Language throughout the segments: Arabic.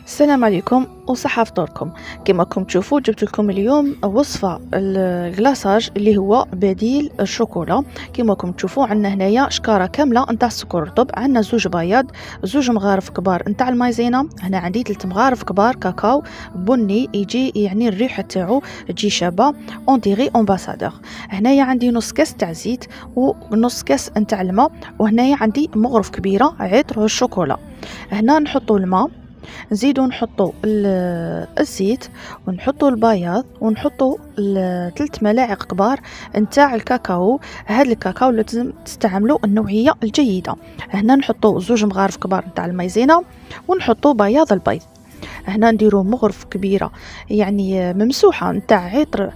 السلام عليكم وصحة فطوركم. كما راكم تشوفوا جبت لكم اليوم وصفة الكلاصاج اللي هو بديل الشوكولا. كما راكم تشوفوا عندنا هنايا شكارة كاملة نتاع السكر الرطب، عندنا زوج بياض، زوج مغارف كبار نتاع المايزينا، هنا عندي 3 مغارف كبار كاكاو بني يجي يعني الريحة تاعو تجي شابة اون ديغي امباسادور. هنايا عندي نص كاس تاع زيت ونص كاس نتاع الماء، وهنايا عندي مغرف كبيرة عطر الشوكولا. هنا نحطوا الماء، نزيدو نحطو الزيت، ونحطو البياض، ونحطو 3 ملاعق كبار نتاع الكاكاو. هاد الكاكاو لازم تستعملوا النوعية الجيدة. هنا نحطو 2 مغارف كبار نتاع المايزينا، ونحطو بياض البيض. هنا نديرو مغرف كبيرة يعني ممسوحة نتاع عطر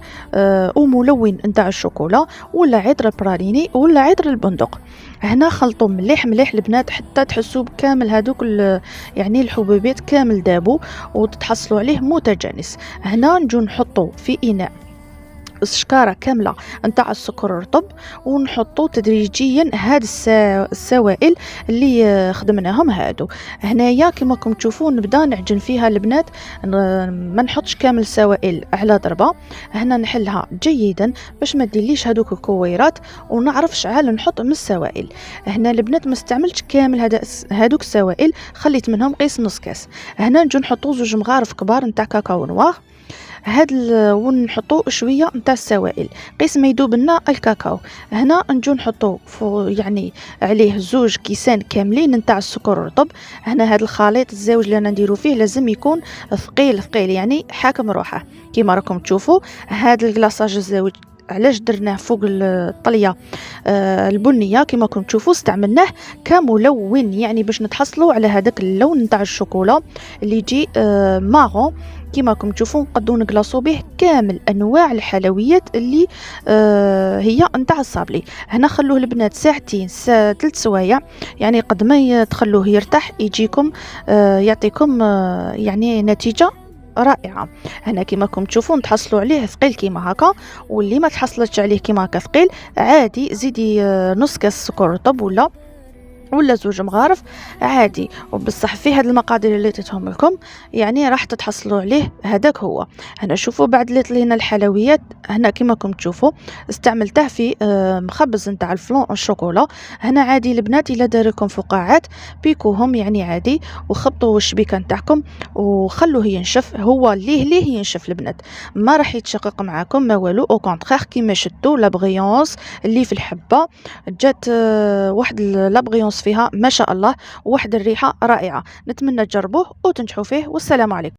وملون نتاع الشوكولا، ولا عطر البراليني، ولا عطر البندق. هنا خلطوا مليح مليح البنات حتى تحسوا بكامل هذوك يعني الحبوبات كامل دابو وتتحصلوا عليه متجانس. هنا نجو نحطوا في إناء شكارة كاملة نتاع السكر الرطب، ونحطو تدريجيا هاد السوائل اللي خدمناهم هادو. هنايا كما راكم تشوفوا نبدا نعجن فيها البنات، ما نحطش كامل السوائل على ضربه. هنا نحلها جيدا باش ما ديرليش هادوك الكويرات، ونعرف شحال نحط من السوائل. هنا البنات ما استعملتش كامل هادوك السوائل، خليت منهم قيس نص كاس. هنا نجو نحطو 2 مغارف كبار نتاع كاكاو نوار، ونحطو شويه نتاع السوائل قيس ما يذوب لنا الكاكاو. هنا نجو نحطو يعني عليه 2 كيسان كاملين نتاع السكر الرطب. هنا هذا الخليط الزوج اللي انا نديرو فيه لازم يكون ثقيل ثقيل، يعني حاكم روحه. كما راكم تشوفوا هذا الكلاصاج الزوج علاش درناه فوق الطليه البنيه، كما راكم تشوفوا استعملناه كملون، يعني باش نتحصلوا على هذاك اللون نتاع الشوكولا اللي يجي مارون. كما راكم تشوفوا نقدروا نقلاصوا به كامل انواع الحلويات اللي هي نتاع الصابلي. هنا خلوه البنات ساعتين 3 سوايع، يعني قد ما تخلوه يرتاح يجيكم يعطيكم يعني نتيجه رائعه. هنا كما راكم تشوفوا نتحصلوا عليه ثقيل كيما هكا، واللي ما تحصلتش عليه كيما هكا ثقيل عادي زيدي نص كاس سكر رطب ولا 2 مغارف عادي. وبالصح في هاد المقادير اللي عطيتهم لكم يعني راح تتحصلوا عليه هذاك هو. هنا شوفوا بعد اللي طلينا الحلويات، هنا كما راكم تشوفوا استعملته في مخبز نتاع الفلون الشوكولا. هنا عادي البنات الا دار لكم فقاعات بيكوهم يعني عادي، وخبطوا الشبيكه نتاعكم وخلوه ينشف. هو ليه ينشف البنات، ما راح يتشقق معاكم ما والو، او كونطرير كيما شدوا لا بريونس اللي في الحبه جات واحد لا بريونس فيها ما شاء الله، وواحد الريحة رائعة. نتمنى تجربوه وتنجحوا فيه، والسلام عليكم.